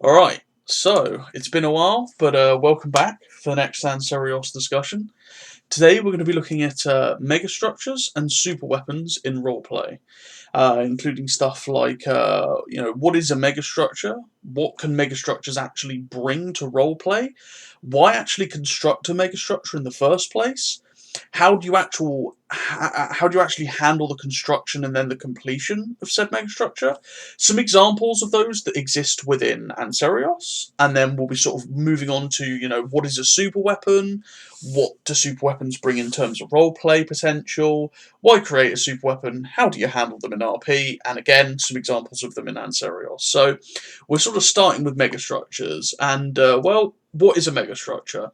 Alright, so it's been a while, but welcome back for the next Ancerious discussion. Today we're going to be looking at megastructures and super weapons in roleplay, including stuff like, what is a megastructure? What can megastructures actually bring to roleplay? Why actually construct a megastructure in the first place? How do you actually handle the construction and then the completion of said megastructure? Some examples of those that exist within Ancerios, and then we'll be sort of moving on to what is a super weapon, what do super weapons bring in terms of roleplay potential, why create a super weapon, how do you handle them in RP, and again some examples of them in Ancerios. So we're sort of starting with megastructures, and what is a megastructure?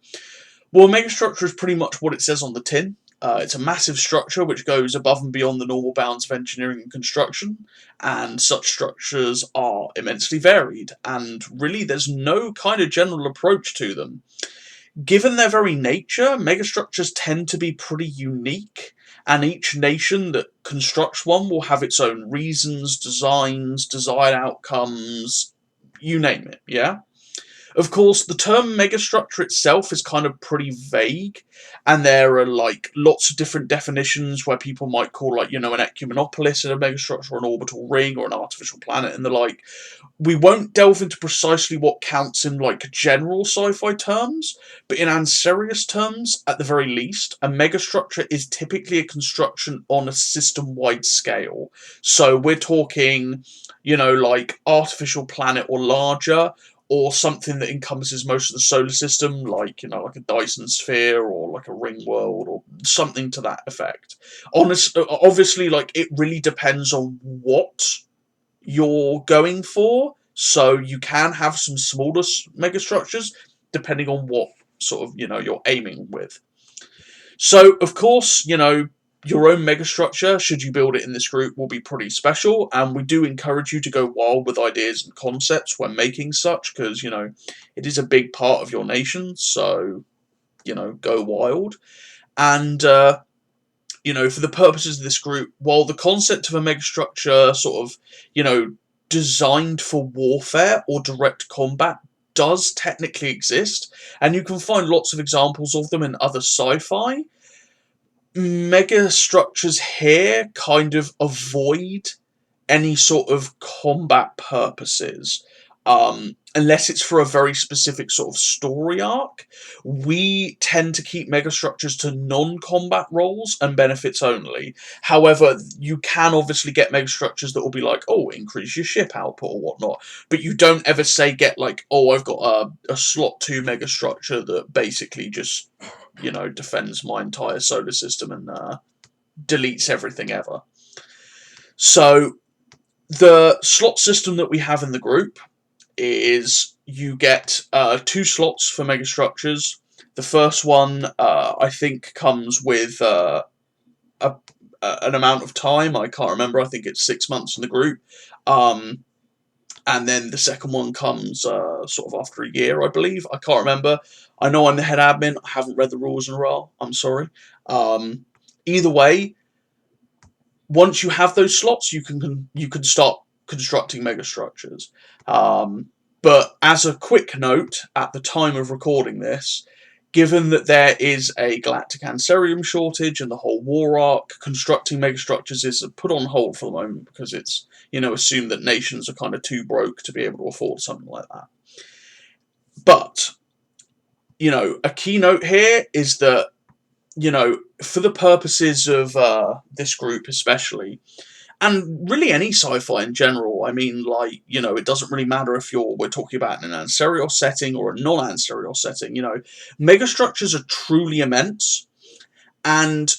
Well, a megastructure is pretty much what it says on the tin. It's a massive structure which goes above and beyond the normal bounds of engineering and construction, and such structures are immensely varied, and really there's no kind of general approach to them. Given their very nature, megastructures tend to be pretty unique, and each nation that constructs one will have its own reasons, designs, desired outcomes, you name it, yeah? Of course, the term megastructure itself is kind of pretty vague, and there are like lots of different definitions where people might call an ecumenopolis in a megastructure, or an orbital ring, or an artificial planet, and the like. We won't delve into precisely what counts in like general sci-fi terms, but in Ancerious terms, at the very least, a megastructure is typically a construction on a system-wide scale. So we're talking, like artificial planet or larger, or something that encompasses most of the solar system, like a Dyson sphere or like a ring world or something to that effect. Obviously, like it really depends on what you're going for. So you can have some smaller megastructures depending on what sort of you're aiming with. So of course, your own megastructure, should you build it in this group, will be pretty special, and we do encourage you to go wild with ideas and concepts when making such, because, it is a big part of your nation, so, go wild. And, for the purposes of this group, while the concept of a megastructure sort of, designed for warfare or direct combat does technically exist, and you can find lots of examples of them in other sci-fi, mega structures here kind of avoid any sort of combat purposes, unless it's for a very specific sort of story arc. We tend to keep megastructures to non-combat roles and benefits only. However, you can obviously get megastructures that will be like, oh, increase your ship output or whatnot, but you don't ever say get like, oh, I've got a slot 2 megastructure that basically just defends my entire solar system and deletes everything ever. So the slot system that we have in the group is you get 2 slots for megastructures. The first one, I think, comes with an amount of time. I can't remember. I think it's 6 months in the group. And then the second one comes sort of after a year, I believe. I can't remember. I know I'm the head admin. I haven't read the rules in a while. I'm sorry. Either way, once you have those slots, you can start constructing megastructures. But as a quick note, at the time of recording this, given that there is a galactic ancerium shortage and the whole war arc, constructing megastructures is put on hold for the moment because it's assumed that nations are kind of too broke to be able to afford something like that. But a keynote here is that for the purposes of this group especially, and really any sci-fi in general, I mean, like, it doesn't really matter if we're talking about an Ancerios setting or a non-Ancerios setting, megastructures are truly immense, and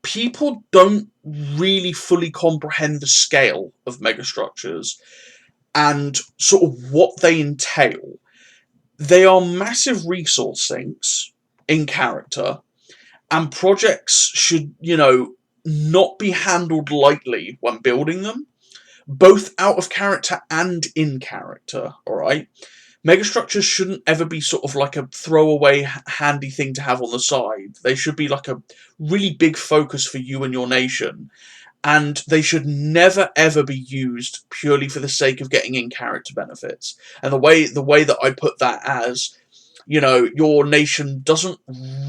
people don't really fully comprehend the scale of megastructures and sort of what they entail. They are massive resource sinks in character, and projects should, not be handled lightly when building them, both out of character and in character, alright? Megastructures shouldn't ever be sort of like a throwaway handy thing to have on the side. They should be like a really big focus for you and your nation. and they should never ever be used purely for the sake of getting in character benefits. And the way that I put that as, your nation doesn't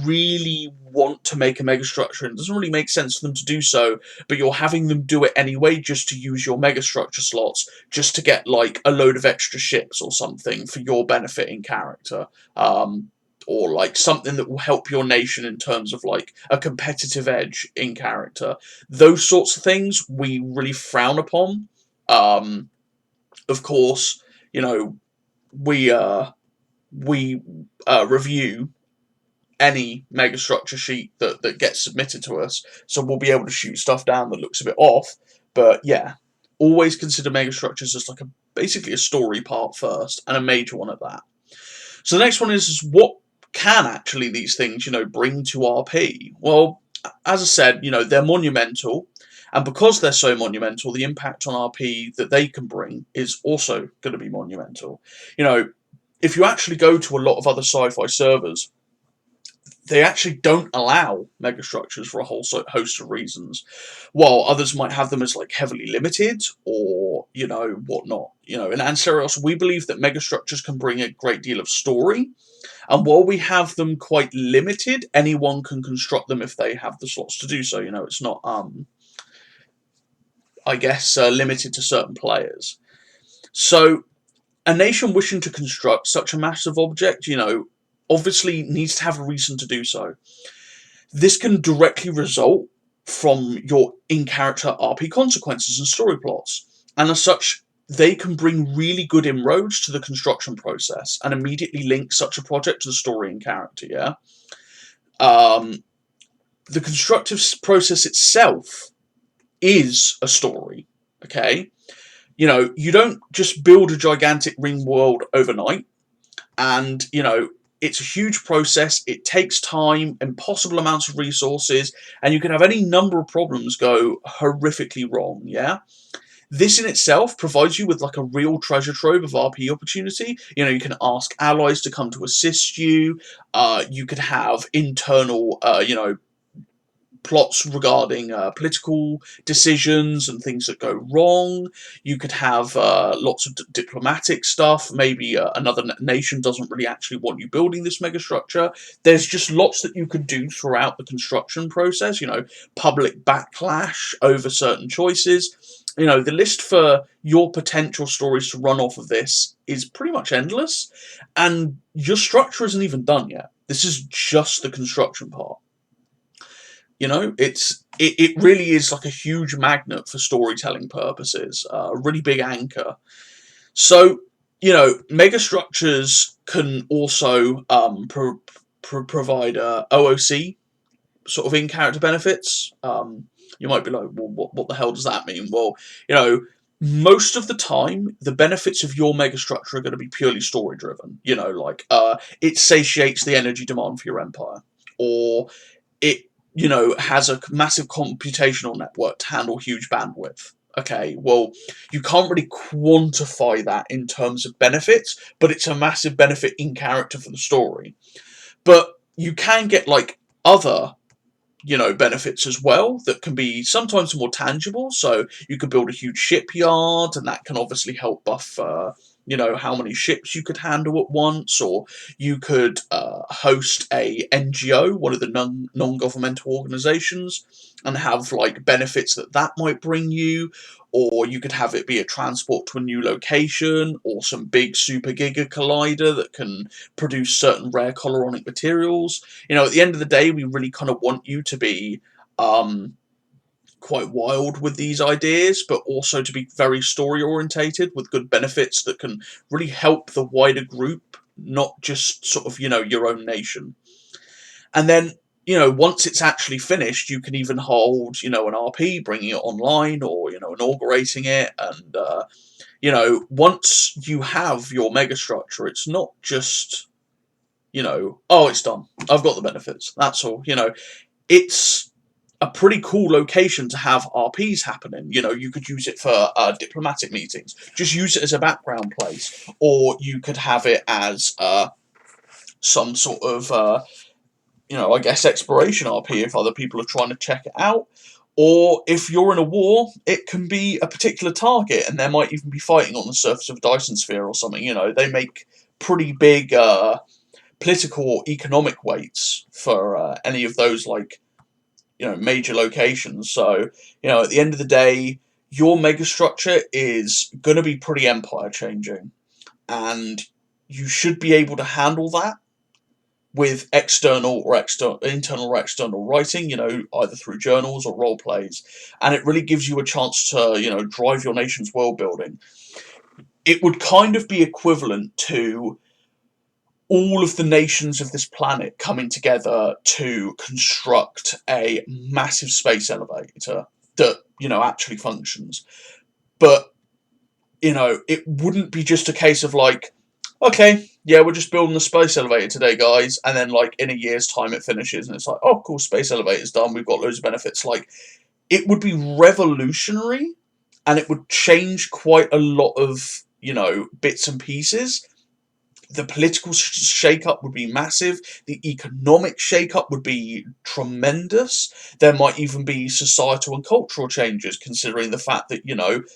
really want to make a megastructure, and it doesn't really make sense for them to do so, but you're having them do it anyway just to use your megastructure slots, just to get like a load of extra ships or something for your benefit in character. Or like something that will help your nation in terms of like a competitive edge in character. Those sorts of things we really frown upon. Of course, we review any megastructure sheet that gets submitted to us, so we'll be able to shoot stuff down that looks a bit off. But yeah, always consider megastructures as like basically a story part first, and a major one at that. So the next one is what can actually these things, bring to RP? Well, as I said, they're monumental, and because they're so monumental, the impact on RP that they can bring is also going to be monumental. If you actually go to a lot of other sci-fi servers, they actually don't allow megastructures for a whole host of reasons, while others might have them as like heavily limited or whatnot. In Ancerious, we believe that megastructures can bring a great deal of story, and while we have them quite limited, anyone can construct them if they have the slots to do so. It's not I guess limited to certain players. So a nation wishing to construct such a massive object, obviously needs to have a reason to do so. This can directly result from your in-character RP consequences and story plots, and as such, they can bring really good inroads to the construction process and immediately link such a project to the story and character, yeah? The constructive process itself is a story, okay? You don't just build a gigantic ring world overnight, and, it's a huge process, it takes time, impossible amounts of resources, and you can have any number of problems go horrifically wrong, yeah? This in itself provides you with like a real treasure trove of RP opportunity. You can ask allies to come to assist you, you could have internal, plots regarding political decisions and things that go wrong. You could have lots of diplomatic stuff. Maybe another nation doesn't really actually want you building this megastructure. There's just lots that you could do throughout the construction process. Public backlash over certain choices. The list for your potential stories to run off of this is pretty much endless, and your structure isn't even done yet. This is just the construction part. It really is like a huge magnet for storytelling purposes, a really big anchor. So, megastructures can also provide OOC sort of in-character benefits. You might be like, well, what the hell does that mean? Well, most of the time, the benefits of your megastructure are going to be purely story-driven. It satiates the energy demand for your empire, or it has a massive computational network to handle huge bandwidth. Okay, well, you can't really quantify that in terms of benefits, but it's a massive benefit in character for the story. But you can get like other benefits as well that can be sometimes more tangible. So you could build a huge shipyard, and that can obviously help buff how many ships you could handle at once, or you could host a NGO, one of the non-governmental organizations, and have like benefits that might bring you, or you could have it be a transport to a new location, or some big super giga collider that can produce certain rare coloronic materials. At the end of the day, we really kind of want you to be quite wild with these ideas, but also to be very story orientated with good benefits that can really help the wider group, not just sort of your own nation. And then once it's actually finished, you can even hold an RP, bringing it online, or inaugurating it. And once you have your megastructure, it's not just oh, it's done, I've got the benefits, that's all. It's a pretty cool location to have RPs happening. You could use it for diplomatic meetings. Just use it as a background place, or you could have it as some sort of I guess exploration RP if other people are trying to check it out. Or if you're in a war, it can be a particular target, and there might even be fighting on the surface of a Dyson sphere or something. They make pretty big political or economic weights for any of those, like, major locations. So, at the end of the day, your megastructure is going to be pretty empire changing, and you should be able to handle that with internal or external writing, either through journals or role plays, and it really gives you a chance to, drive your nation's world building. It would kind of be equivalent to all of the nations of this planet coming together to construct a massive space elevator that, actually functions. But, it wouldn't be just a case of like, okay, yeah, we're just building the space elevator today, guys, and then, like, in a year's time it finishes, and it's like, oh, cool, space elevator's done, we've got loads of benefits. Like, it would be revolutionary, and it would change quite a lot of, bits and pieces. The political shake-up would be massive. The economic shake-up would be tremendous. There might even be societal and cultural changes, considering the fact that,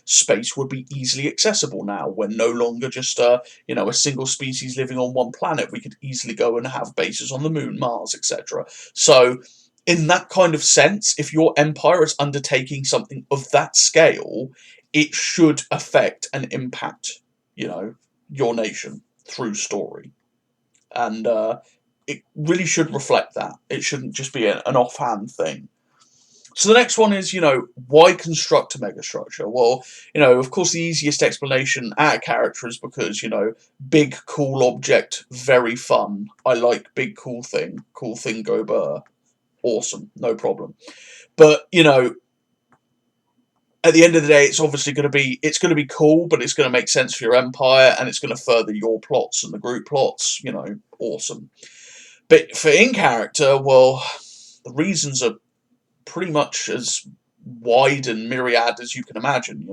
space would be easily accessible now. We're no longer just, a single species living on one planet. We could easily go and have bases on the moon, Mars, etc. So, in that kind of sense, if your empire is undertaking something of that scale, it should affect and impact, your nation through story. And it really should reflect that. It shouldn't just be an offhand thing. So the next one is, why construct a megastructure? Well, of course, the easiest explanation out of character is because, big, cool object, very fun. I like big, cool thing go burr. Awesome, no problem. But, at the end of the day, it's obviously going to be cool, but it's going to make sense for your empire, and it's going to further your plots and the group plots. Awesome. But for in character, well, the reasons are pretty much as wide and myriad as you can imagine.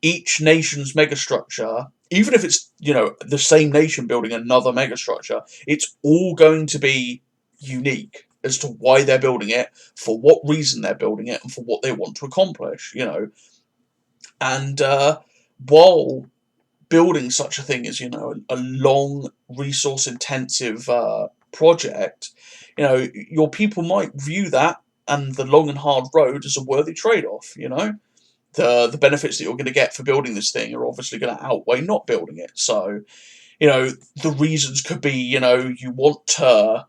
Each nation's megastructure, even if it's the same nation building another megastructure, it's all going to be unique as to why they're building it, for what reason they're building it, and for what they want to accomplish, And while building such a thing is, a long, resource-intensive project, your people might view that and the long and hard road as a worthy trade-off, The benefits that you're going to get for building this thing are obviously going to outweigh not building it. So, the reasons could be, you want to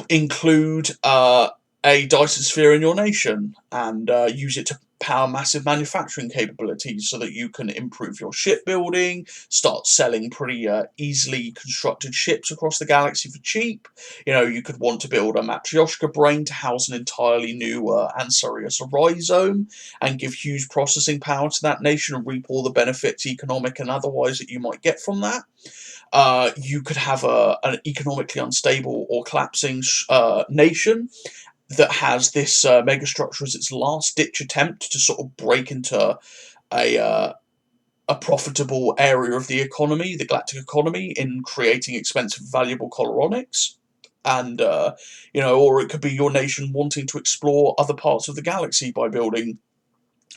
include a Dyson sphere in your nation and use it to power massive manufacturing capabilities so that you can improve your shipbuilding, start selling pretty easily constructed ships across the galaxy for cheap. You could want to build a Matryoshka brain to house an entirely new Ancerious rhizome and give huge processing power to that nation and reap all the benefits, economic and otherwise, that you might get from that. You could have an economically unstable or collapsing nation that has this megastructure as its last-ditch attempt to sort of break into a profitable area of the economy, the galactic economy, in creating expensive, valuable coloronics. And, or it could be your nation wanting to explore other parts of the galaxy by building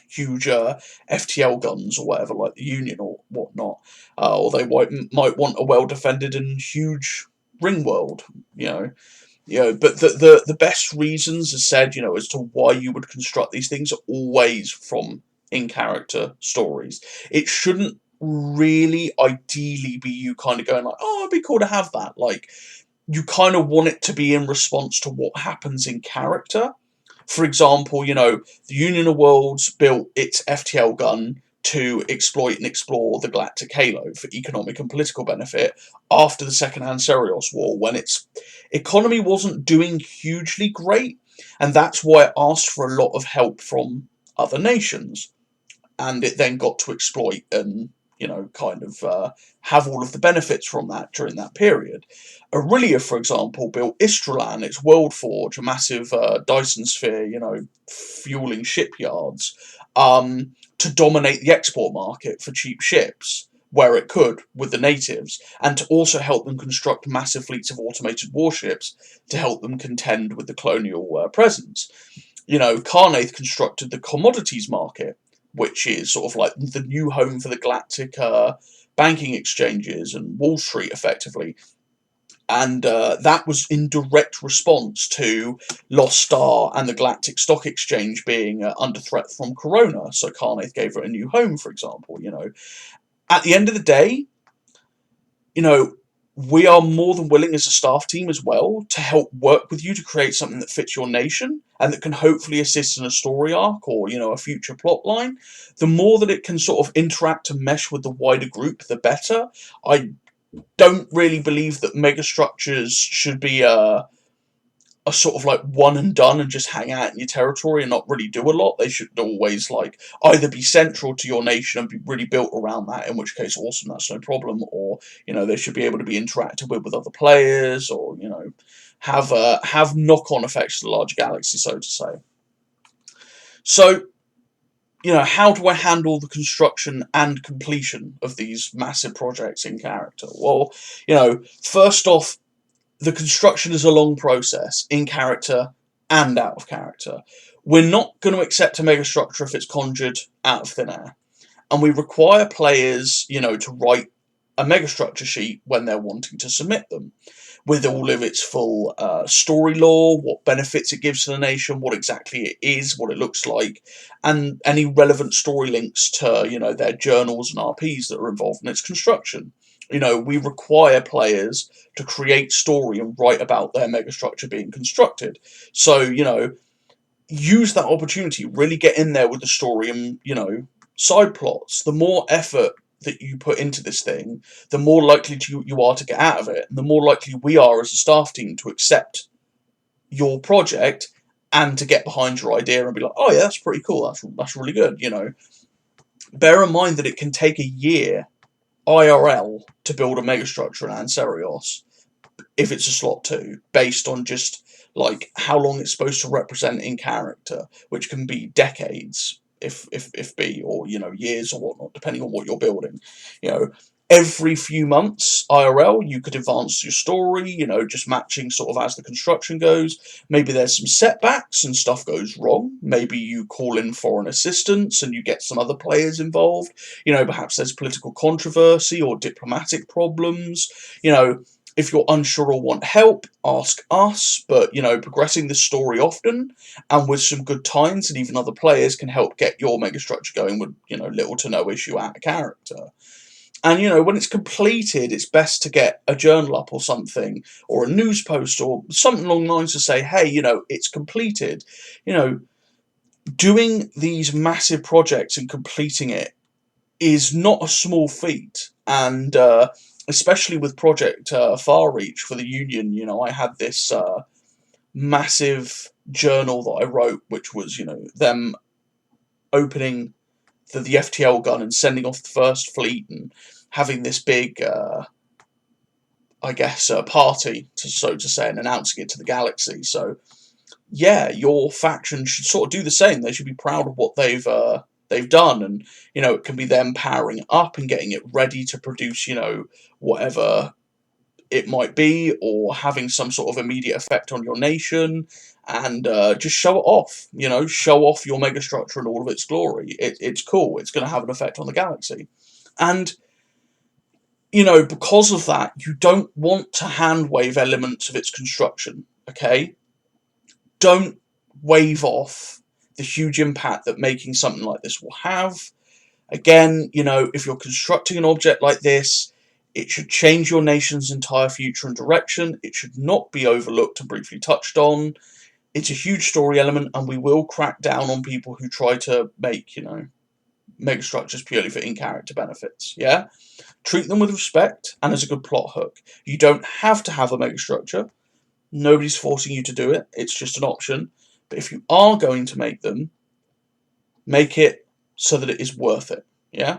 huge FTL guns or whatever, like the Union or whatnot. Or they might want a well-defended and huge ring world, but the best reasons, as said, as to why you would construct these things are always from in-character stories. It shouldn't really, ideally, be you kind of going like, oh, it'd be cool to have that. Like, you kind of want it to be in response to what happens in character. For example, the Union of Worlds built its FTL gun to exploit and explore the Galactic Halo for economic and political benefit after the Second Ancerious War, when its economy wasn't doing hugely great, and that's why it asked for a lot of help from other nations. And it then got to exploit and, kind of have all of the benefits from that during that period. Aurelia, for example, built Istralan, its world forge, a massive Dyson sphere, fueling shipyards, to dominate the export market for cheap ships, where it could, with the natives, and to also help them construct massive fleets of automated warships to help them contend with the colonial presence. Carnath constructed the commodities market, which is sort of like the new home for the galactic banking exchanges and Wall Street, effectively. And that was in direct response to Lost Star and the Galactic Stock Exchange being under threat from Corona. So Carnath gave it a new home, for example. At the end of the day, we are more than willing as a staff team as well to help work with you to create something that fits your nation and that can hopefully assist in a story arc or, a future plot line. The more that it can sort of interact and mesh with the wider group, the better. I don't really believe that Megastructures should be a sort of like one and done and just hang out in your territory and not really do a lot. They should always like either be central to your nation and be really built around that, in which case awesome, that's no problem, or they should be able to be interacted with other players, or have knock-on effects to the larger galaxy, so to say. So how do I handle the construction and completion of these massive projects in character? Well, first off, the construction is a long process, in character and out of character. We're not going to accept a megastructure if it's conjured out of thin air. And we require players, to write a megastructure sheet when they're wanting to submit them, with all of its full story lore, what benefits it gives to the nation, what exactly it is, what it looks like, and any relevant story links to, their journals and RPs that are involved in its construction. We require players to create story and write about their megastructure being constructed. So, use that opportunity, really get in there with the story and, side plots. The more effort that you put into this thing, the more likely you are to get out of it, and the more likely we are as a staff team to accept your project and to get behind your idea and be like, oh yeah, that's pretty cool, that's really good. Bear in mind that it can take a year IRL to build a megastructure in Ancerious if it's a slot 2, based on just like how long it's supposed to represent in character, which can be decades if be, or years or whatnot, depending on what you're building. Every few months IRL you could advance your story, just matching sort of as the construction goes. Maybe there's some setbacks and stuff goes wrong. Maybe you call in foreign assistance and you get some other players involved. Perhaps there's political controversy or diplomatic problems. If you're unsure or want help, ask us, but, progressing the story often and with some good times and even other players can help get your megastructure going with, little to no issue out of character. And, when it's completed, it's best to get a journal up or something, or a news post or something along the lines to say, hey, it's completed. Doing these massive projects and completing it is not a small feat. And especially with Project Far Reach for the Union, I had this massive journal that I wrote, which was, them opening the FTL gun and sending off the first fleet and having this big, party, so to say, and announcing it to the galaxy. So, yeah, your faction should sort of do the same. They should be proud of what they've done, and it can be them powering it up and getting it ready to produce whatever it might be, or having some sort of immediate effect on your nation, and just show it off. Show off your megastructure in all of its glory. It's cool. It's going to have an effect on the galaxy, and because of that, you don't want to hand wave elements of its construction. Okay, don't wave off the huge impact that making something like this will have. Again, if you're constructing an object like this, it should change your nation's entire future and direction. It should not be overlooked and briefly touched on. It's a huge story element, and we will crack down on people who try to make, megastructures purely for in-character benefits, yeah? Treat them with respect and as a good plot hook. You don't have to have a megastructure. Nobody's forcing you to do it. It's just an option. But if you are going to make them, make it so that it is worth it, yeah?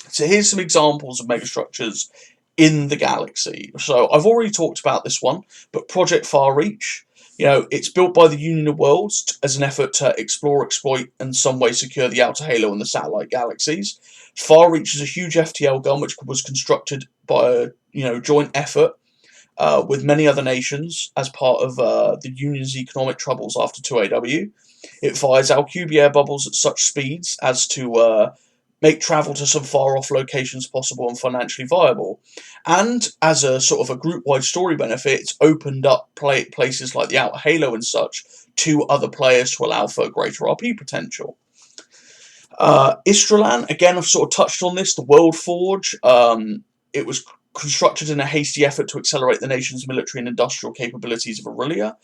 So here's some examples of megastructures in the galaxy. So I've already talked about this one, but Project Far Reach, it's built by the Union of Worlds as an effort to explore, exploit, and in some way secure the outer halo and the satellite galaxies. Far Reach is a huge FTL gun which was constructed by a joint effort with many other nations as part of the Union's economic troubles after 2AW. It fires Alcubie air bubbles at such speeds as to make travel to some far-off locations possible and financially viable. And as a sort of a group-wide story benefit, it's opened up places like the Outer Halo and such to other players to allow for greater RP potential. Istralan, again, I've sort of touched on this, the World Forge. It was constructed in a hasty effort to accelerate the nation's military and industrial capabilities of Aurelia.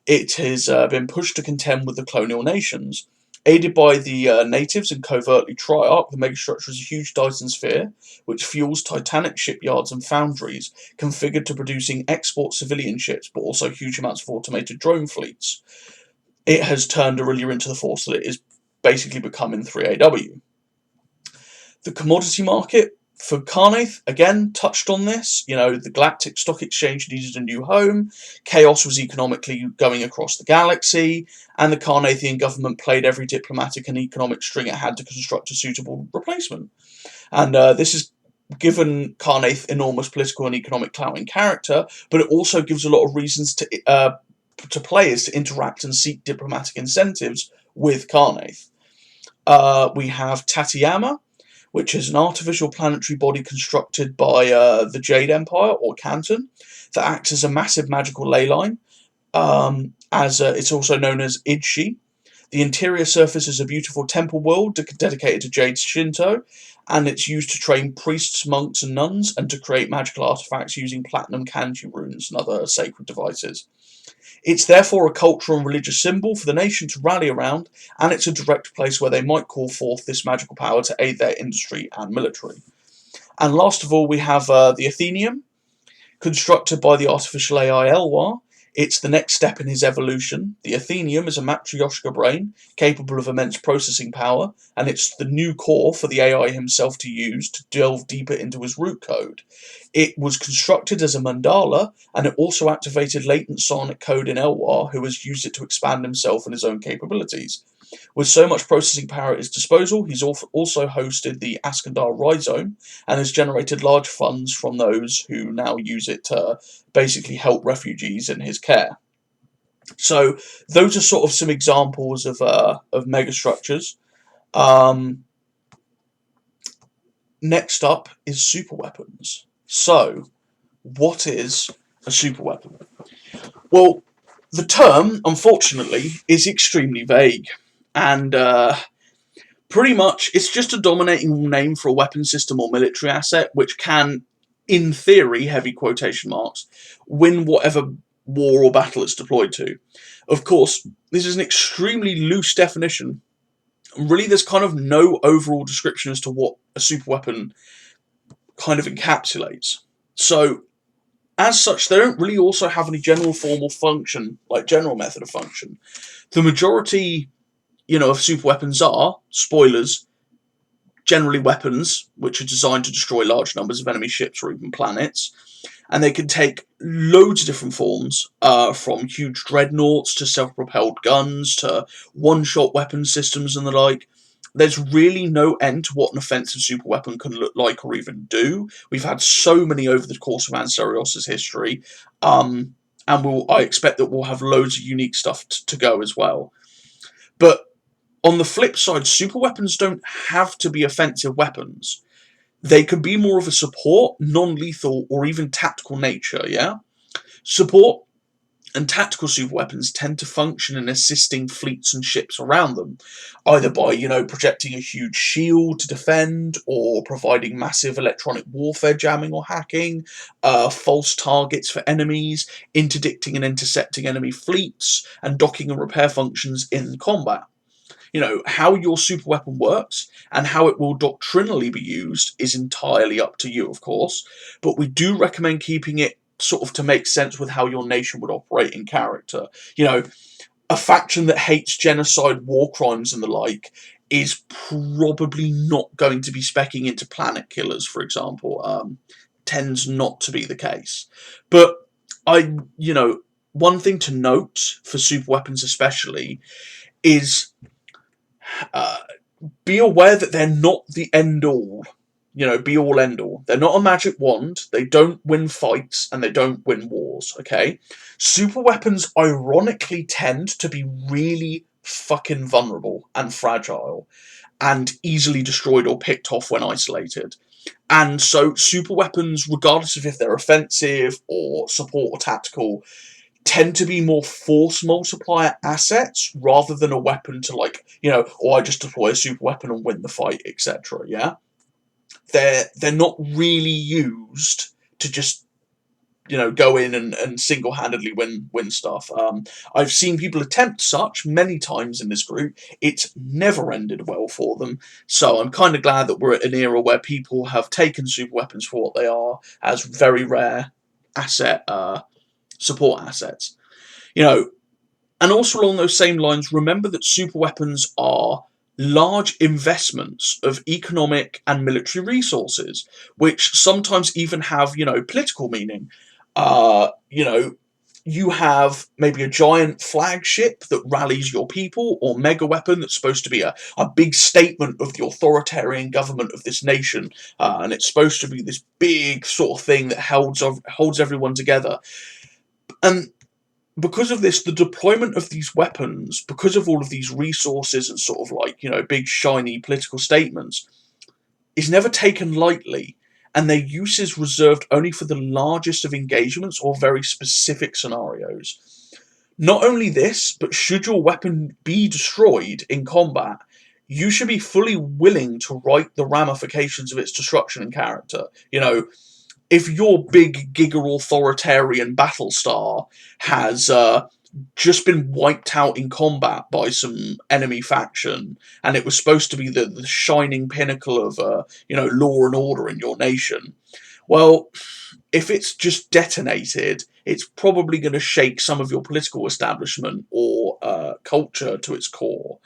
It has been pushed to contend with the colonial nations. Aided by the natives and covertly Triarch, the megastructure is a huge Dyson sphere, which fuels titanic shipyards and foundries, configured to producing export civilian ships, but also huge amounts of automated drone fleets. It has turned Aurelia into the force that it is basically become in 3AW. The commodity market for Carnath, again, touched on this. The Galactic Stock Exchange needed a new home, chaos was economically going across the galaxy, and the Carnathian government played every diplomatic and economic string it had to construct a suitable replacement. And this has given Carnath enormous political and economic clout and character, but it also gives a lot of reasons to players to interact and seek diplomatic incentives with Carnath. We have Tateyama, which is an artificial planetary body constructed by the Jade Empire, or Canton, that acts as a massive magical ley line, as it's also known as Idshi. The interior surface is a beautiful temple world dedicated to Jade Shinto, and it's used to train priests, monks, and nuns, and to create magical artifacts using platinum kanji runes and other sacred devices. It's therefore a cultural and religious symbol for the nation to rally around, and it's a direct place where they might call forth this magical power to aid their industry and military. And last of all, we have the Athenium, constructed by the artificial AI Elwar. It's the next step in his evolution. The Athenium is a Matryoshka brain, capable of immense processing power, and it's the new core for the AI himself to use to delve deeper into his root code. It was constructed as a mandala, and it also activated latent sonic code in Elwar, who has used it to expand himself and his own capabilities. With so much processing power at his disposal, he's also hosted the Askandar Rhizome, and has generated large funds from those who now use it to basically help refugees in his care. So those are sort of some examples of megastructures. Next up is superweapons. So, what is a superweapon? Well, the term, unfortunately, is extremely vague, and pretty much it's just a dominating name for a weapon system or military asset which can, in theory, heavy quotation marks, win whatever war or battle it's deployed to. Of course, this is an extremely loose definition. Really, there's kind of no overall description as to what a superweapon kind of encapsulates. So, as such, they don't really also have any general form or function, like general method of function. The majority, of superweapons are, spoilers, generally weapons which are designed to destroy large numbers of enemy ships or even planets. And they can take loads of different forms, from huge dreadnoughts to self-propelled guns to one-shot weapon systems and the like. There's really no end to what an offensive superweapon can look like or even do. We've had so many over the course of Ancerios' history, and I expect that we'll have loads of unique stuff to go as well. But on the flip side, superweapons don't have to be offensive weapons. They can be more of a support, non-lethal, or even tactical nature, yeah? Support and tactical superweapons tend to function in assisting fleets and ships around them, either by, projecting a huge shield to defend, or providing massive electronic warfare jamming or hacking, false targets for enemies, interdicting and intercepting enemy fleets, and docking and repair functions in combat. How your superweapon works and how it will doctrinally be used is entirely up to you, of course, but we do recommend keeping it sort of to make sense with how your nation would operate in character. A faction that hates genocide, war crimes and the like is probably not going to be speccing into planet killers, for example. Tends not to be the case. But one thing to note for superweapons especially is be aware that they're not the end-all. Be-all, end-all. They're not a magic wand, they don't win fights, and they don't win wars. wars, okay? Super weapons ironically tend to be really fucking vulnerable and fragile and easily destroyed or picked off when isolated. And so super weapons, regardless of if they're offensive or support or tactical, tend to be more force multiplier assets rather than a weapon to, like, oh, I just deploy a super weapon and win the fight, etc. Yeah? They're not really used to just go in and single-handedly win stuff. I've seen people attempt such many times in this group. It's never ended well for them. So I'm kind of glad that we're at an era where people have taken super weapons for what they are, as very rare asset support assets. And also along those same lines, remember that super weapons are large investments of economic and military resources, which sometimes even have, political meaning. You have maybe a giant flagship that rallies your people, or mega weapon that's supposed to be a big statement of the authoritarian government of this nation, and it's supposed to be this big sort of thing that holds everyone together. And because of this, the deployment of these weapons, because of all of these resources and sort of like, big shiny political statements, is never taken lightly, and their use is reserved only for the largest of engagements or very specific scenarios. Not only this, but should your weapon be destroyed in combat, you should be fully willing to write the ramifications of its destruction and character. If your big giga authoritarian battle star has just been wiped out in combat by some enemy faction, and it was supposed to be the shining pinnacle of law and order in your nation, well, if it's just detonated, it's probably going to shake some of your political establishment or culture to its core.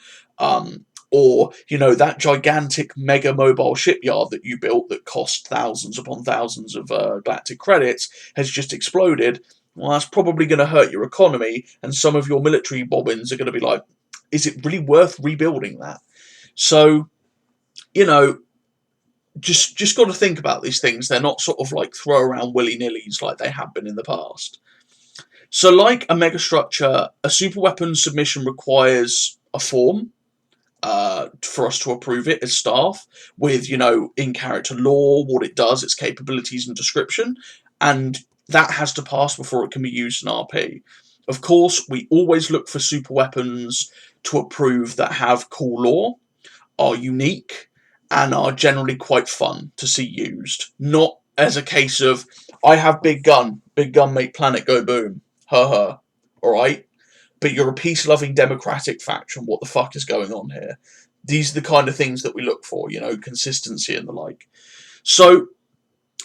Or, that gigantic mega mobile shipyard that you built that cost thousands upon thousands of galactic credits has just exploded. Well, that's probably going to hurt your economy, and some of your military bobbins are going to be like, is it really worth rebuilding that? So, just got to think about these things. They're not sort of like throw around willy-nillys like they have been in the past. So, like a megastructure, a super weapon submission requires a form for us to approve it as staff, with, in-character lore, what it does, its capabilities and description, and that has to pass before it can be used in RP. Of course, we always look for super weapons to approve that have cool lore, are unique, and are generally quite fun to see used. Not as a case of, I have big gun make planet go boom, ha. Alright? But you're a peace-loving democratic faction, what the fuck is going on here? These are the kind of things that we look for, consistency and the like. So,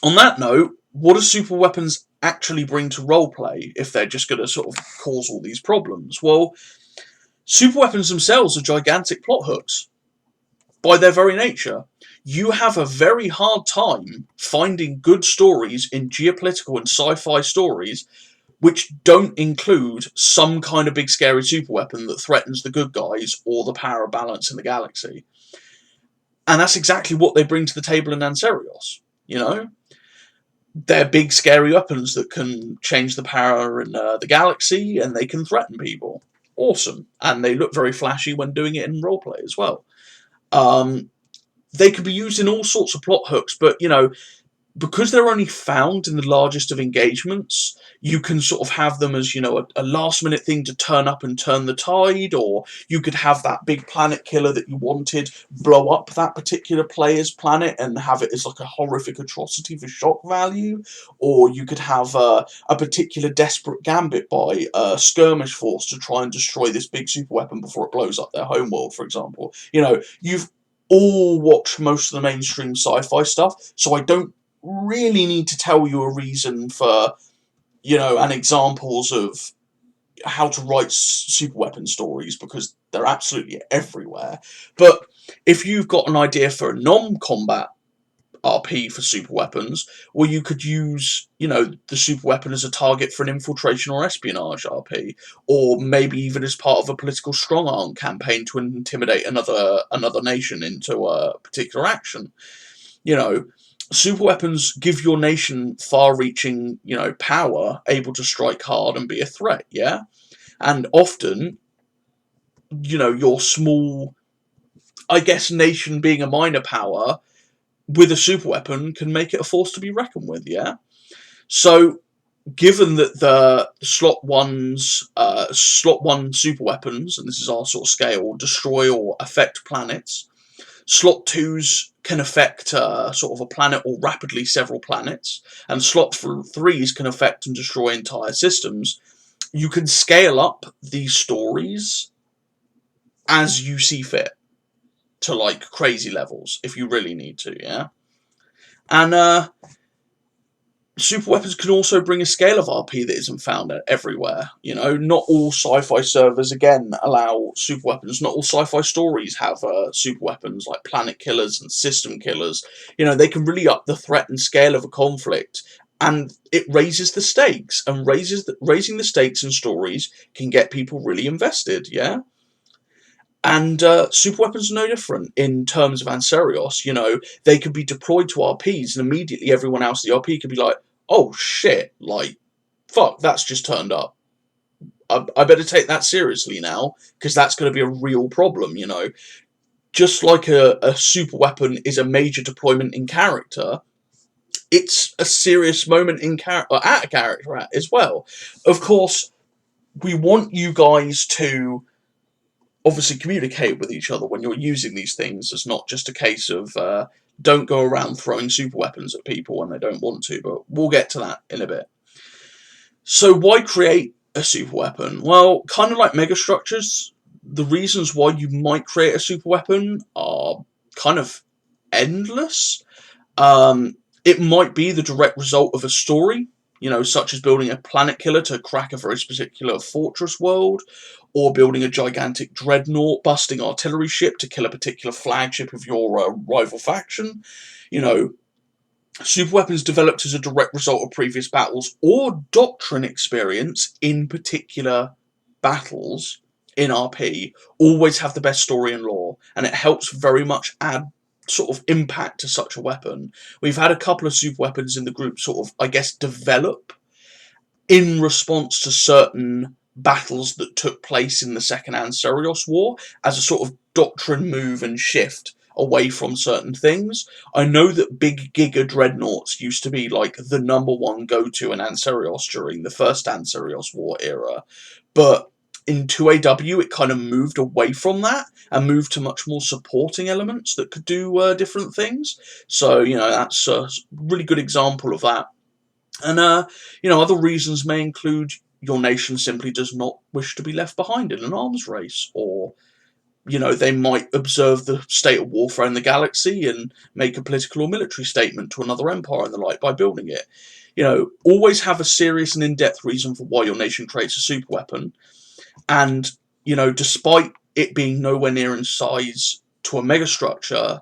on that note, what do super weapons actually bring to roleplay if they're just going to sort of cause all these problems? Well, super weapons themselves are gigantic plot hooks. By their very nature, you have a very hard time finding good stories in geopolitical and sci-fi stories which don't include some kind of big scary super weapon that threatens the good guys or the power balance in the galaxy. And that's exactly what they bring to the table in Ancerious, They're big scary weapons that can change the power in the galaxy, and they can threaten people. Awesome. And they look very flashy when doing it in roleplay as well. They can be used in all sorts of plot hooks, but, because they're only found in the largest of engagements, you can sort of have them as, a last-minute thing to turn up and turn the tide, or you could have that big planet killer that you wanted blow up that particular player's planet and have it as like a horrific atrocity for shock value, or you could have a particular desperate gambit by a skirmish force to try and destroy this big super weapon before it blows up their homeworld, for example. You've all watched most of the mainstream sci-fi stuff, so I don't really need to tell you a reason for, and examples of how to write super weapon stories, because they're absolutely everywhere. But if you've got an idea for a non-combat RP for super weapons, well, you could use, the super weapon as a target for an infiltration or espionage RP, or maybe even as part of a political strong-arm campaign to intimidate another nation into a particular action. super weapons give your nation far-reaching, power, able to strike hard and be a threat, yeah? And often, your small, I guess, nation being a minor power with a super weapon can make it a force to be reckoned with, yeah? So, given that the slot one super weapons, and this is our sort of scale, destroy or affect planets, slot twos can affect sort of a planet or rapidly several planets, and slot threes can affect and destroy entire systems. You can scale up these stories as you see fit to like crazy levels if you really need to, yeah? And super weapons can also bring a scale of RP that isn't found everywhere. Not all sci-fi servers, again, allow super weapons. Not all sci-fi stories have super weapons like planet killers and system killers. They can really up the threat and scale of a conflict, and it raises the stakes. And raising the stakes in stories can get people really invested. Yeah. And super weapons are no different in terms of Ancerios. They could be deployed to RPs, and immediately everyone else in the RP could be like, oh shit, like, fuck, that's just turned up. I better take that seriously now, because that's going to be a real problem, Just like a super weapon is a major deployment in character, it's a serious moment in at a character as well. Of course, we want you guys to obviously communicate with each other when you're using these things. It's not just a case of don't go around throwing super weapons at people when they don't want to, but we'll get to that in a bit. So why create a super weapon? Well, kind of like Megastructures, the reasons why you might create a super weapon are kind of endless. It might be the direct result of a story, such as building a planet killer to crack a very particular fortress world, or building a gigantic dreadnought, busting artillery ship to kill a particular flagship of your rival faction. Super weapons developed as a direct result of previous battles or doctrine experience in particular battles in RP always have the best story and lore, and it helps very much add sort of impact to such a weapon. We've had a couple of super weapons in the group sort of, I guess, develop in response to certain battles that took place in the Second Ancerios War as a sort of doctrine move and shift away from certain things. I know that big Giga Dreadnoughts used to be like the #1 go-to in Ancerios during the first Ancerios War era, but in 2AW it kind of moved away from that and moved to much more supporting elements that could do different things. So, that's a really good example of that. And, other reasons may include your nation simply does not wish to be left behind in an arms race, or, they might observe the state of warfare in the galaxy and make a political or military statement to another empire and the like by building it. Always have a serious and in-depth reason for why your nation creates a super weapon. And, despite it being nowhere near in size to a megastructure,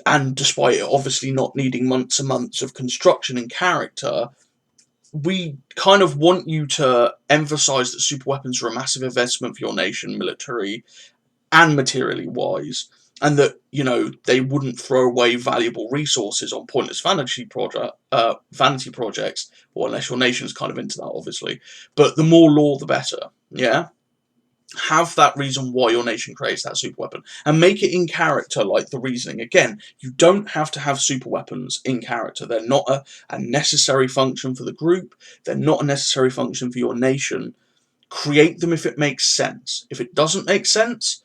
and despite it obviously not needing months and months of construction and character, we kind of want you to emphasize that super weapons are a massive investment for your nation, military and materially wise, and that, they wouldn't throw away valuable resources on pointless vanity projects, or unless your nation's kind of into that, obviously. But the more lore, the better, yeah? Have that reason why your nation creates that super weapon, and make it in character, like the reasoning. Again, you don't have to have super weapons in character. They're not a necessary function for the group. They're not a necessary function for your nation. Create them if it makes sense. If it doesn't make sense,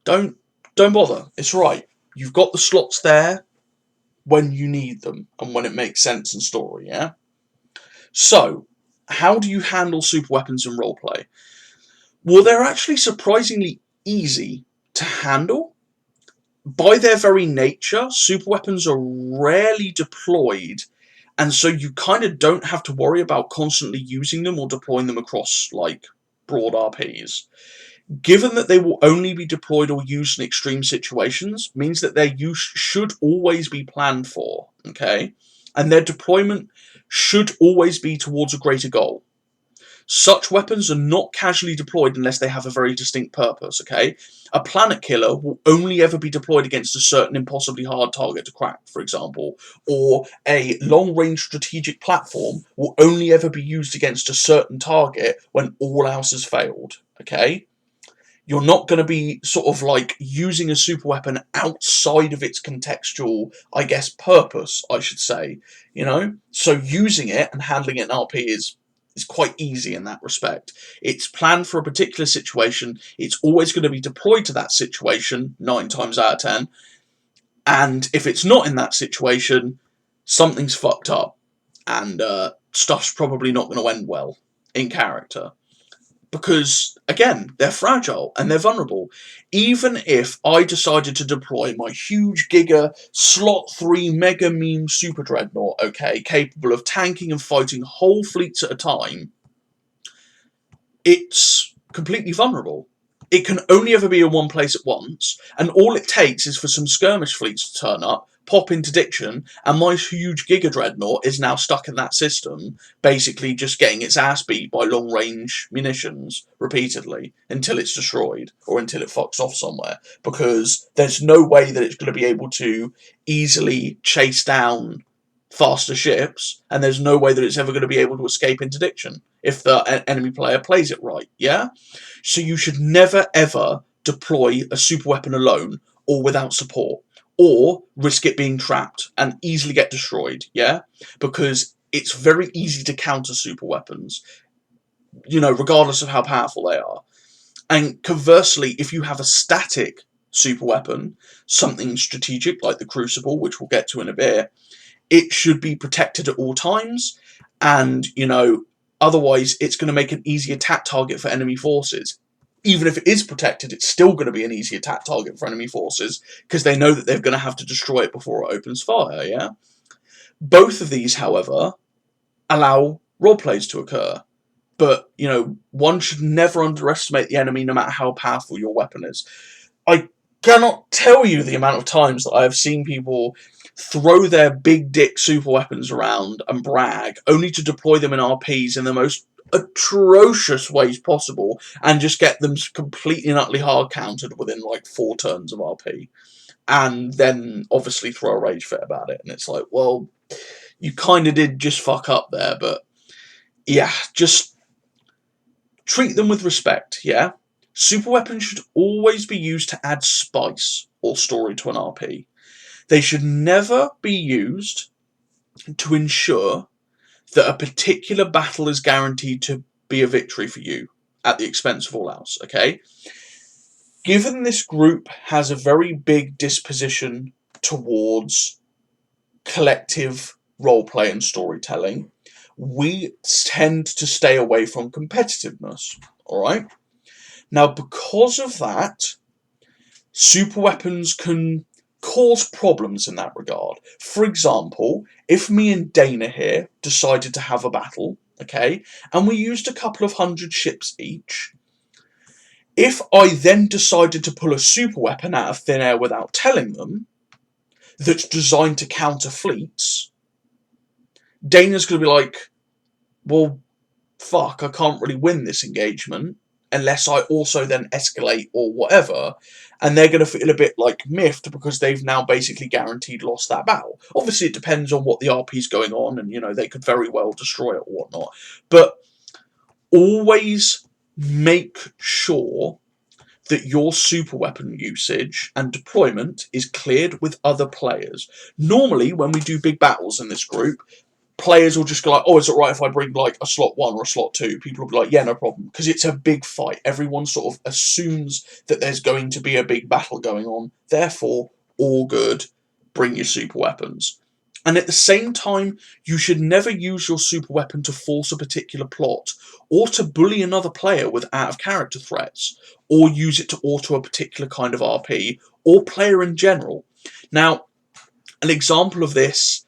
don't bother. It's right. You've got the slots there when you need them and when it makes sense in story, yeah? So, how do you handle super weapons in roleplay? Well, they're actually surprisingly easy to handle. By their very nature, super weapons are rarely deployed, and so you kind of don't have to worry about constantly using them or deploying them across, like, broad RPs. Given that they will only be deployed or used in extreme situations, means that their use should always be planned for, okay? And their deployment should always be towards a greater goal. Such weapons are not casually deployed unless they have a very distinct purpose, okay? A planet killer will only ever be deployed against a certain impossibly hard target to crack, for example, or a long-range strategic platform will only ever be used against a certain target when all else has failed, okay? You're not going to be sort of like using a super weapon outside of its contextual, I guess, purpose, I should say, you know? So using it and handling it in RP is quite easy in that respect. It's planned for a particular situation, it's always going to be deployed to that situation 9 times out of 10, and if it's not in that situation, something's fucked up, and stuff's probably not going to end well in character. Because, again, they're fragile and they're vulnerable. Even if I decided to deploy my huge Giga Slot 3 Mega Meme Super Dreadnought, okay, capable of tanking and fighting whole fleets at a time, it's completely vulnerable. It can only ever be in one place at once, and all it takes is for some skirmish fleets to turn up, pop interdiction, and my huge Giga Dreadnought is now stuck in that system, basically just getting its ass beat by long-range munitions repeatedly until it's destroyed, or until it fucks off somewhere, because there's no way that it's going to be able to easily chase down faster ships, and there's no way that it's ever going to be able to escape interdiction if the enemy player plays it right, yeah? So you should never ever deploy a super weapon alone or without support, or risk it being trapped and easily get destroyed, yeah? Because it's very easy to counter super weapons, you know, regardless of how powerful they are. And conversely, if you have a static super weapon, something strategic like the Crucible, which we'll get to in a bit, it should be protected at all times, and, you know, otherwise it's going to make an easy attack target for enemy forces. Even if it is protected, it's still going to be an easy attack target for enemy forces, because they know that they're going to have to destroy it before it opens fire, yeah? Both of these, however, allow roleplays to occur. But, you know, one should never underestimate the enemy, no matter how powerful your weapon is. I cannot tell you the amount of times that I have seen people throw their big dick super weapons around and brag, only to deploy them in RPs in the most atrocious ways possible, and just get them completely and utterly hard countered within like 4 turns of RP. And then obviously throw a rage fit about it. And it's like, well, you kind of did just fuck up there, but yeah, just treat them with respect, yeah? Super weapons should always be used to add spice or story to an RP. They should never be used to ensure that a particular battle is guaranteed to be a victory for you at the expense of all else, okay? Given this group has a very big disposition towards collective roleplay and storytelling, we tend to stay away from competitiveness, alright? Now, because of that, super weapons can cause problems in that regard. For example, if me and Dana here decided to have a battle, okay, and we used a couple of 100 ships each, if I then decided to pull a super weapon out of thin air without telling them, that's designed to counter fleets, Dana's going to be like, well, fuck, I can't really win this engagement unless I also then escalate or whatever, and they're going to feel a bit like miffed because they've now basically guaranteed lost that battle. Obviously, it depends on what the RP's going on, and, you know, they could very well destroy it or whatnot, but always make sure that your super weapon usage and deployment is cleared with other players. Normally, when we do big battles in this group, players will just go like, oh, is it right if I bring like a slot 1 or a slot 2? People will be like, yeah, no problem. Because it's a big fight. Everyone sort of assumes that there's going to be a big battle going on. Therefore, all good. Bring your super weapons. And at the same time, you should never use your super weapon to force a particular plot, or to bully another player with out-of-character threats, or use it to auto a particular kind of RP, or player in general. Now, an example of this,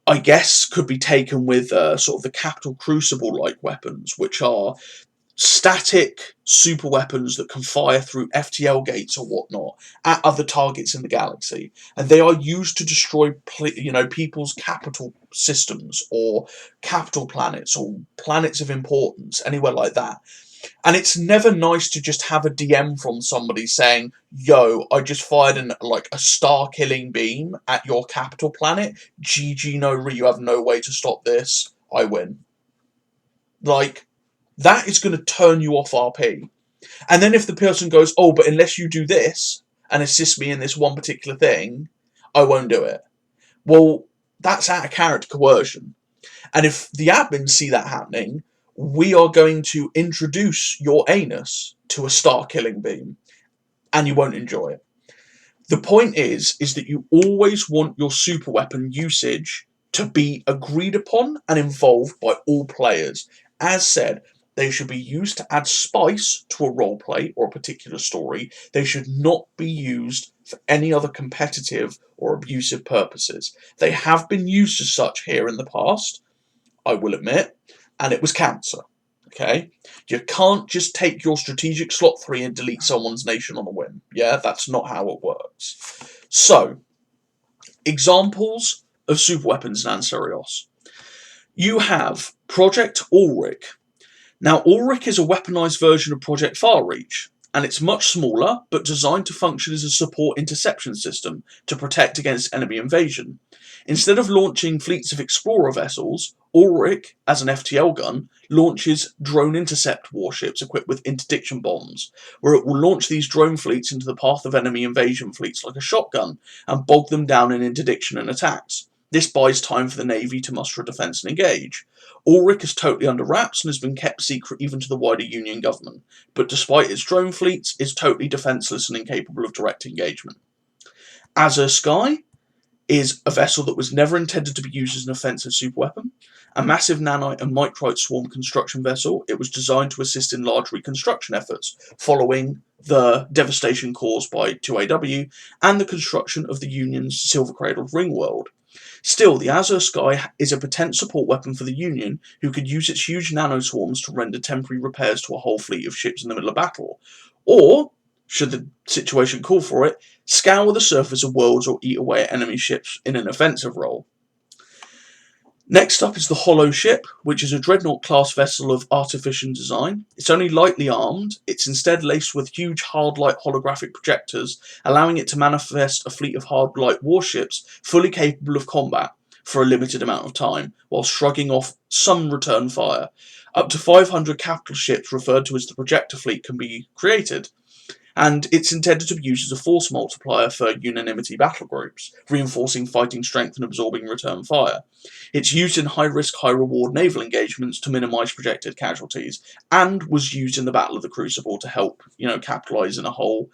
I guess, could be taken with sort of the Capital Crucible-like weapons, which are static super weapons that can fire through FTL gates or whatnot at other targets in the galaxy, and they are used to destroy, people's capital systems or capital planets or planets of importance, anywhere like that. And it's never nice to just have a DM from somebody saying, "Yo, I just fired a star-killing beam at your capital planet. GG, you have no way to stop this. I win." Like, that is going to turn you off RP. And then if the person goes, "Oh, but unless you do this and assist me in this one particular thing, I won't do it." Well, that's out of character coercion. And if the admins see that happening, we are going to introduce your anus to a star-killing beam, and you won't enjoy it. The point is that you always want your super weapon usage to be agreed upon and involved by all players. As said, they should be used to add spice to a roleplay or a particular story. They should not be used for any other competitive or abusive purposes. They have been used as such here in the past, I will admit, and it was cancer. Okay? You can't just take your strategic slot 3 and delete someone's nation on a whim. Yeah, that's not how it works. So, examples of superweapons in Ancerios. You have Project Ulrich. Now, Ulrich is a weaponized version of Project Farreach, and it's much smaller, but designed to function as a support interception system to protect against enemy invasion. Instead of launching fleets of explorer vessels, Ulrich, as an FTL gun, launches drone intercept warships equipped with interdiction bombs, where it will launch these drone fleets into the path of enemy invasion fleets like a shotgun, and bog them down in interdiction and attacks. This buys time for the Navy to muster a defence and engage. Ulrich is totally under wraps and has been kept secret even to the wider Union government, but despite its drone fleets, is totally defenceless and incapable of direct engagement. Azure Sky is a vessel that was never intended to be used as an offensive superweapon. A massive nanite and micrite swarm construction vessel, it was designed to assist in large reconstruction efforts following the devastation caused by 2AW and the construction of the Union's silver-cradled Ringworld. Still, the Azure Sky is a potent support weapon for the Union, who could use its huge nanoswarms to render temporary repairs to a whole fleet of ships in the middle of battle. Or, should the situation call for it, scour the surface of worlds or eat away at enemy ships in an offensive role. Next up is the Hollow Ship, which is a Dreadnought-class vessel of artificial design. It's only lightly armed, it's instead laced with huge hard-light holographic projectors, allowing it to manifest a fleet of hard-light warships fully capable of combat for a limited amount of time, while shrugging off some return fire. Up to 500 capital ships, referred to as the projector fleet, can be created, and it's intended to be used as a force multiplier for unanimity battle groups, reinforcing fighting strength and absorbing return fire. It's used in high-risk, high-reward naval engagements to minimise projected casualties, and was used in the Battle of the Crucible to help, capitalise in a whole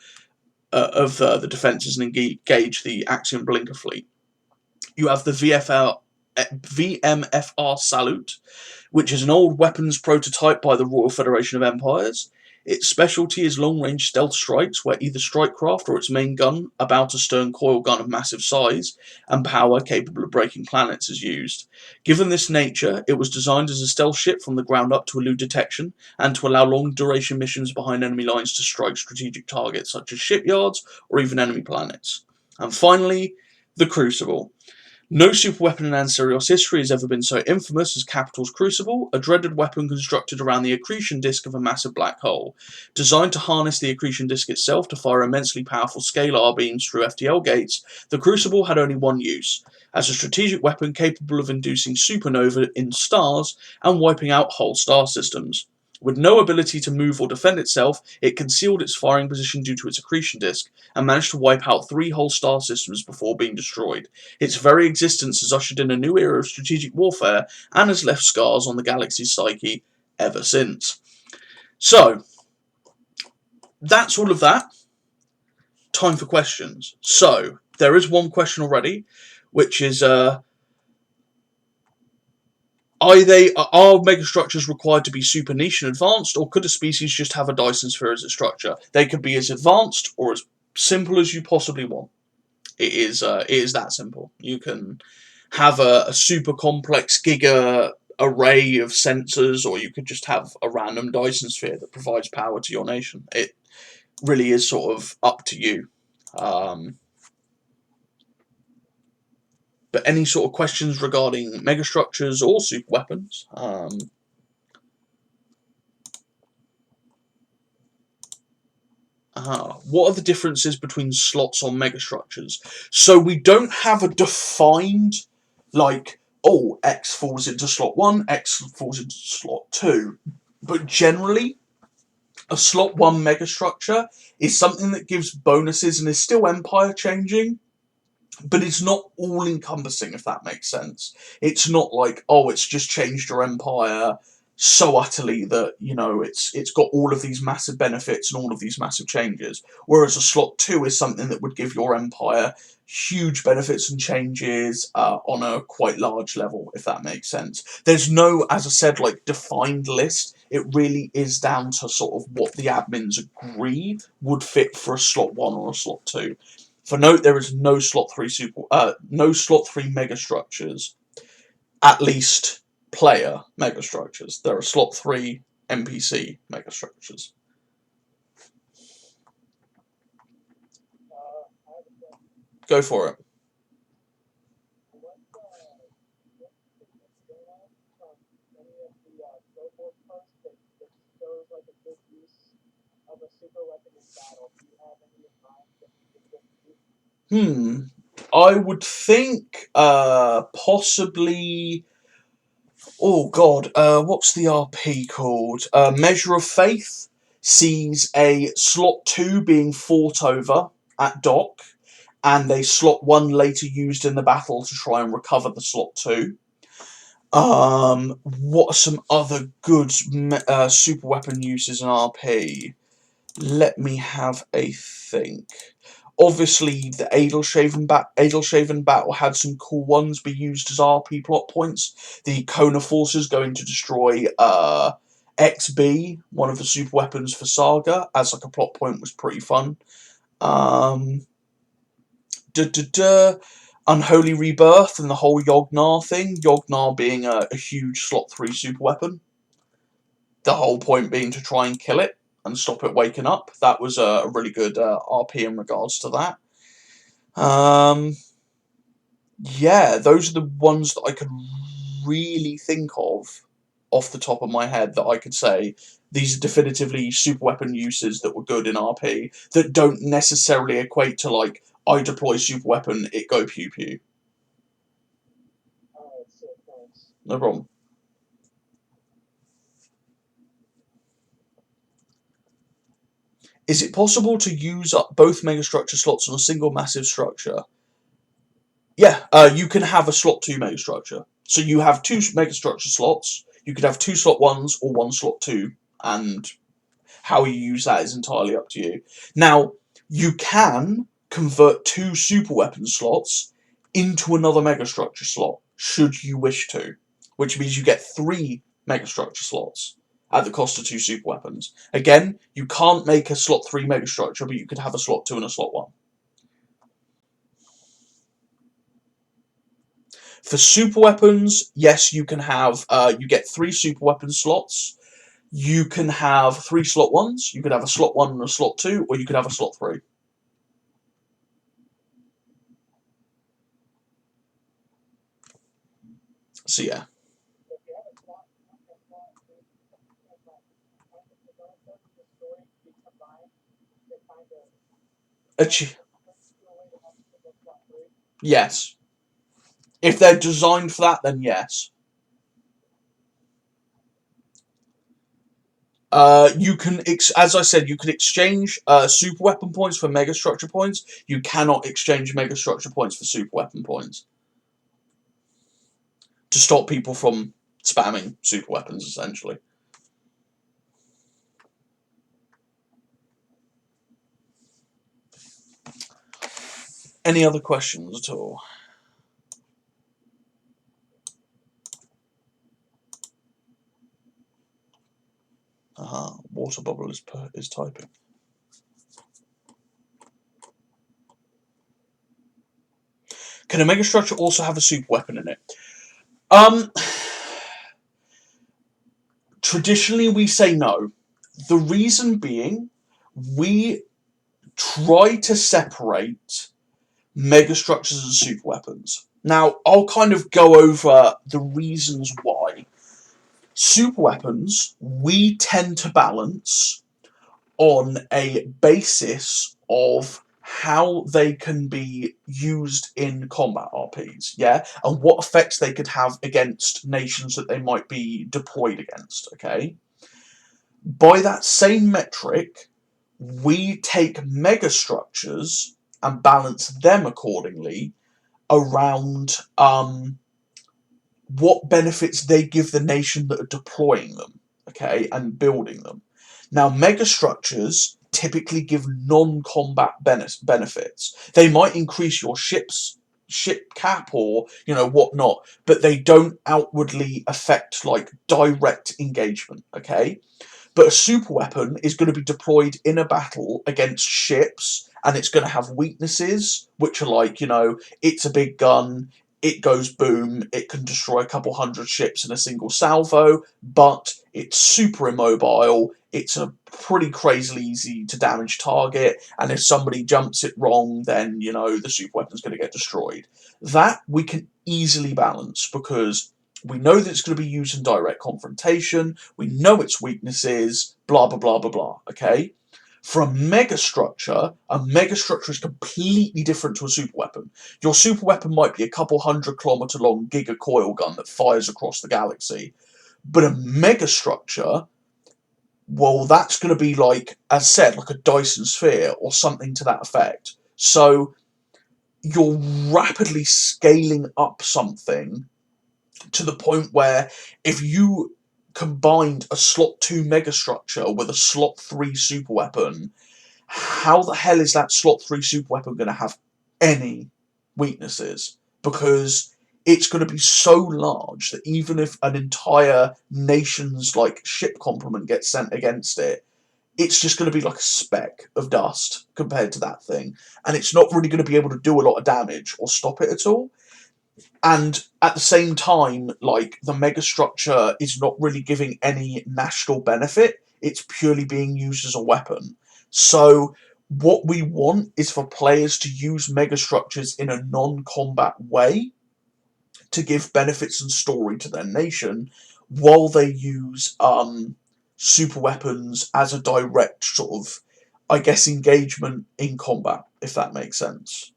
of the defences and engage the Axiom Blinker fleet. You have the VMFR Salute, which is an old weapons prototype by the Royal Federation of Empires. Its specialty is long-range stealth strikes, where either strikecraft or its main gun, a bow-to-stern coil gun of massive size and power capable of breaking planets, is used. Given this nature, it was designed as a stealth ship from the ground up to elude detection and to allow long-duration missions behind enemy lines to strike strategic targets such as shipyards or even enemy planets. And finally, the Crucible. No superweapon in Ancerios history has ever been so infamous as Capital's Crucible, a dreaded weapon constructed around the accretion disk of a massive black hole. Designed to harness the accretion disk itself to fire immensely powerful scalar beams through FTL gates, the Crucible had only one use, as a strategic weapon capable of inducing supernova in stars and wiping out whole star systems. With no ability to move or defend itself, it concealed its firing position due to its accretion disk, and managed to wipe out 3 whole star systems before being destroyed. Its very existence has ushered in a new era of strategic warfare, and has left scars on the galaxy's psyche ever since. So, that's all of that. Time for questions. So, there is one question already, which is, Are megastructures required to be super niche and advanced, or could a species just have a Dyson sphere as a structure? They could be as advanced or as simple as you possibly want. It is that simple. You can have a super complex giga array of sensors, or you could just have a random Dyson sphere that provides power to your nation. It really is sort of up to you. But any sort of questions regarding megastructures or super weapons? What are the differences between slots on megastructures? So we don't have a defined, like, oh, X falls into slot 1, X falls into slot 2. But generally, a slot 1 megastructure is something that gives bonuses and is still empire changing, but it's not all encompassing, if that makes sense. It's not like, oh, it's just changed your empire so utterly that, you know, it's got all of these massive benefits and all of these massive changes. Whereas a slot 2 is something that would give your empire huge benefits and changes on a quite large level, if that makes sense. There's no, as I said, like, defined list. It really is down to sort of what the admins agree would fit for a slot 1 or a slot 2. For note, there is no slot 3 megastructures, at least player megastructures. There are slot 3 NPC megastructures. Go for it. I would think possibly. Oh God, what's the RP called? Measure of Faith sees a slot 2 being fought over at dock, and a slot 1 later used in the battle to try and recover the slot 2. What are some other good super weapon uses in RP? Let me have a think. Obviously, the Adelshaven battle had some cool ones be used as RP plot points. The Kona forces going to destroy XB, one of the super weapons for Saga, as like a plot point was pretty fun. Unholy Rebirth and the whole Yognar thing. Yognar being a huge slot 3 super weapon. The whole point being to try and kill it and stop it waking up. That was a really good RP in regards to that. Yeah, those are the ones that I could really think of off the top of my head that I could say these are definitively super weapon uses that were good in RP that don't necessarily equate to, like, I deploy super weapon, it go pew pew. No problem. Is it possible to use up both megastructure slots on a single massive structure? Yeah, you can have a slot 2 megastructure. So you have 2 megastructure slots. You could have 2 slot 1s or 1 slot 2, and how you use that is entirely up to you. Now, you can convert 2 super weapon slots into another megastructure slot, should you wish to, which means you get 3 megastructure slots at the cost of 2 super weapons. Again, you can't make a slot 3 megastructure, but you could have a slot 2 and a slot 1. For super weapons, yes, you can have, you get 3 super weapon slots. You can have 3 slot 1s, you could have a slot 1 and a slot 2, or you could have a slot 3. So yeah. Yes. If they're designed for that, then yes. You can, as I said, you can exchange super weapon points for mega structure points. You cannot exchange mega structure points for super weapon points to stop people from spamming super weapons, essentially. Any other questions at all? Water bubble is typing. Can a mega structure also have a super weapon in it? Traditionally, we say no. The reason being, we try to separate megastructures and super weapons. Now, I'll kind of go over the reasons why. Super weapons, we tend to balance on a basis of how they can be used in combat RPs, yeah, and what effects they could have against nations that they might be deployed against, okay? By that same metric, we take megastructures and balance them accordingly around what benefits they give the nation that are deploying them, okay, and building them. Now, megastructures typically give non-combat benefits. They might increase your ship cap or whatnot, but they don't outwardly affect like direct engagement, okay? But a super weapon is going to be deployed in a battle against ships, and it's going to have weaknesses, which are like, it's a big gun, it goes boom, it can destroy a couple hundred ships in a single salvo, but it's super immobile, it's a pretty crazily easy to damage target, and if somebody jumps it wrong, then, the super weapon's going to get destroyed. That we can easily balance, because we know that it's going to be used in direct confrontation, we know its weaknesses, blah, blah, blah, blah, blah, okay? For a megastructure is completely different to a super weapon. Your super weapon might be a couple 100-kilometer long giga coil gun that fires across the galaxy, but a megastructure, well, that's going to be like, as said, like a Dyson sphere or something to that effect. So you're rapidly scaling up something to the point where if you combined a slot 2 megastructure with a slot 3 super weapon, how the hell is that slot 3 super weapon going to have any weaknesses? Because it's going to be so large that even if an entire nation's like ship complement gets sent against it, it's just going to be like a speck of dust compared to that thing, and it's not really going to be able to do a lot of damage or stop it at all. And at the same time, like, the megastructure is not really giving any national benefit, it's purely being used as a weapon. So what we want is for players to use megastructures in a non-combat way to give benefits and story to their nation, while they use super weapons as a direct sort of, I guess, engagement in combat, if that makes sense.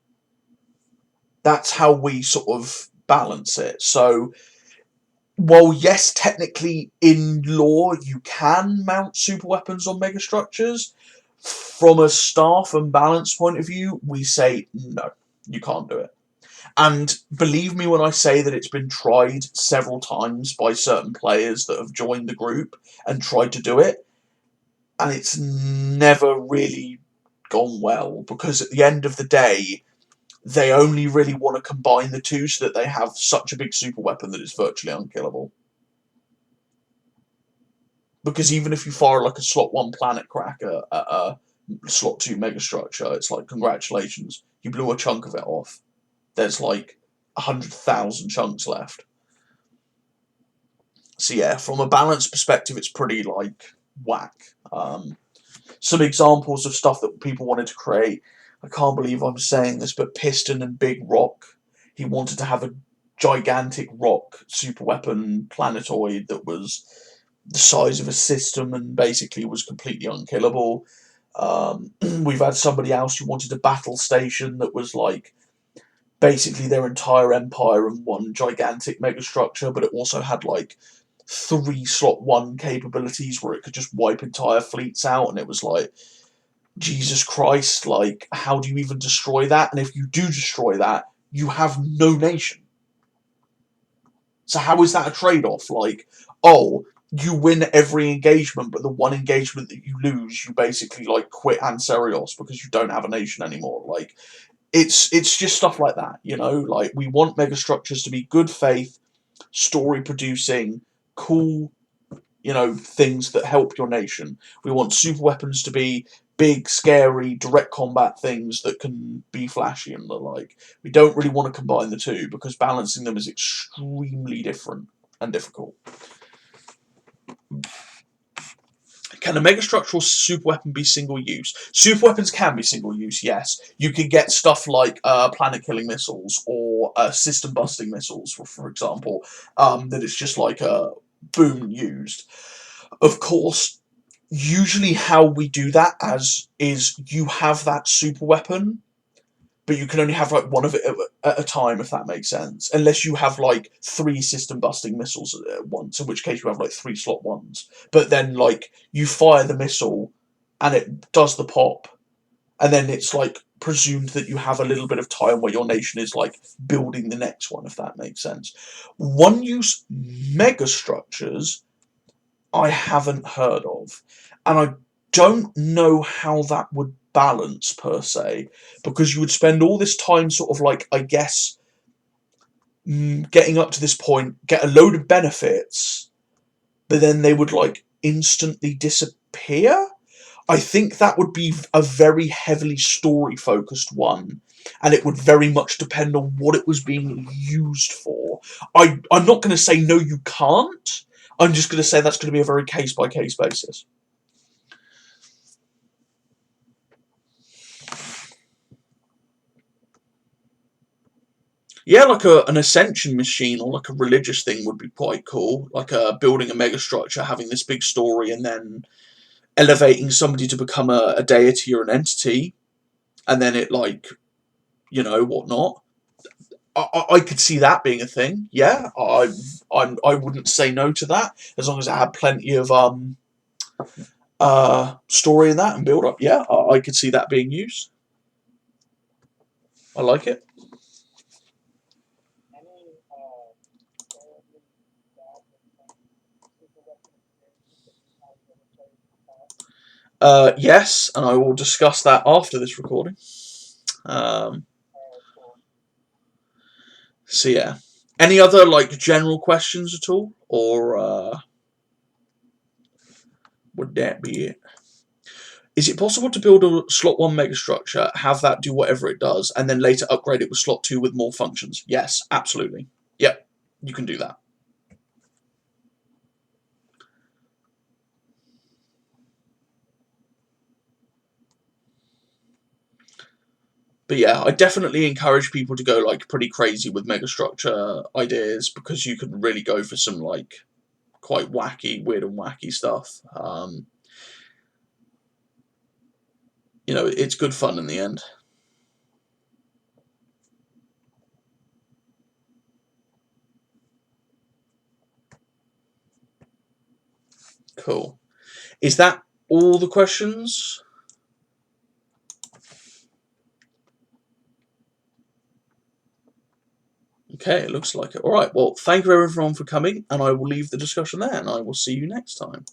That's how we sort of balance it. So, while yes, technically in lore you can mount super weapons on megastructures, from a staff and balance point of view, we say no, you can't do it. And believe me when I say that it's been tried several times by certain players that have joined the group and tried to do it, and it's never really gone well, because at the end of the day, they only really want to combine the two so that they have such a big super weapon that it's virtually unkillable. Because even if you fire like a slot 1 planet cracker at a slot 2 megastructure, it's like, congratulations, you blew a chunk of it off. There's like 100,000 chunks left. So yeah, from a balance perspective, it's pretty like whack. Some examples of stuff that people wanted to create. I can't believe I'm saying this, but Piston and Big Rock, he wanted to have a gigantic rock super weapon planetoid that was the size of a system and basically was completely unkillable. We've had somebody else who wanted a battle station that was like basically their entire empire in one gigantic megastructure, but it also had like 3 slot 1 capabilities where it could just wipe entire fleets out, and it was like, Jesus Christ, like, how do you even destroy that? And if you do destroy that, you have no nation. So how is that a trade-off? Like, oh, you win every engagement, but the one engagement that you lose, you basically like quit Ancerious because you don't have a nation anymore. Like, it's just stuff like that, Like, we want megastructures to be good faith, story producing, cool, things that help your nation. We want super weapons to be big, scary, direct combat things that can be flashy and the like. We don't really want to combine the two because balancing them is extremely different and difficult. Can a megastructure or super weapon be single use? Super weapons can be single use, yes. You can get stuff like planet killing missiles or system busting missiles, for example, that it's just like a boom used. Of course, usually how we do that is you have that super weapon, but you can only have like one of it at a time, if that makes sense. Unless you have like 3 system busting missiles at once, in which case you have like 3 slot ones. But then like you fire the missile and it does the pop, and then it's like presumed that you have a little bit of time where your nation is like building the next one, if that makes sense. One use megastructures I haven't heard of, and I don't know how that would balance per se, because you would spend all this time sort of like, I guess, getting up to this point, get a load of benefits, but then they would like instantly disappear. I think that would be a very heavily story focused one, and it would very much depend on what it was being used for. I'm not going to say no, you can't. I'm just going to say that's going to be a very case by case basis. Yeah, like an ascension machine or like a religious thing would be quite cool. Like building a megastructure, having this big story, and then elevating somebody to become a deity or an entity, and then it like, you know, whatnot. I could see that being a thing. Yeah, I wouldn't say no to that as long as it had plenty of story in that and build up. Yeah, I could see that being used. I like it. Yes, and I will discuss that after this recording. Um, so yeah, any other like general questions at all, or would that be it? Is it possible to build a slot 1 megastructure, have that do whatever it does, and then later upgrade it with slot 2 with more functions? Yes, absolutely. Yep, you can do that. But yeah, I definitely encourage people to go like pretty crazy with megastructure ideas, because you can really go for some like quite wacky, weird and wacky stuff. You know, it's good fun in the end. Cool. Is that all the questions? Okay, it looks like it. All right, well, thank you everyone for coming, and I will leave the discussion there, and I will see you next time.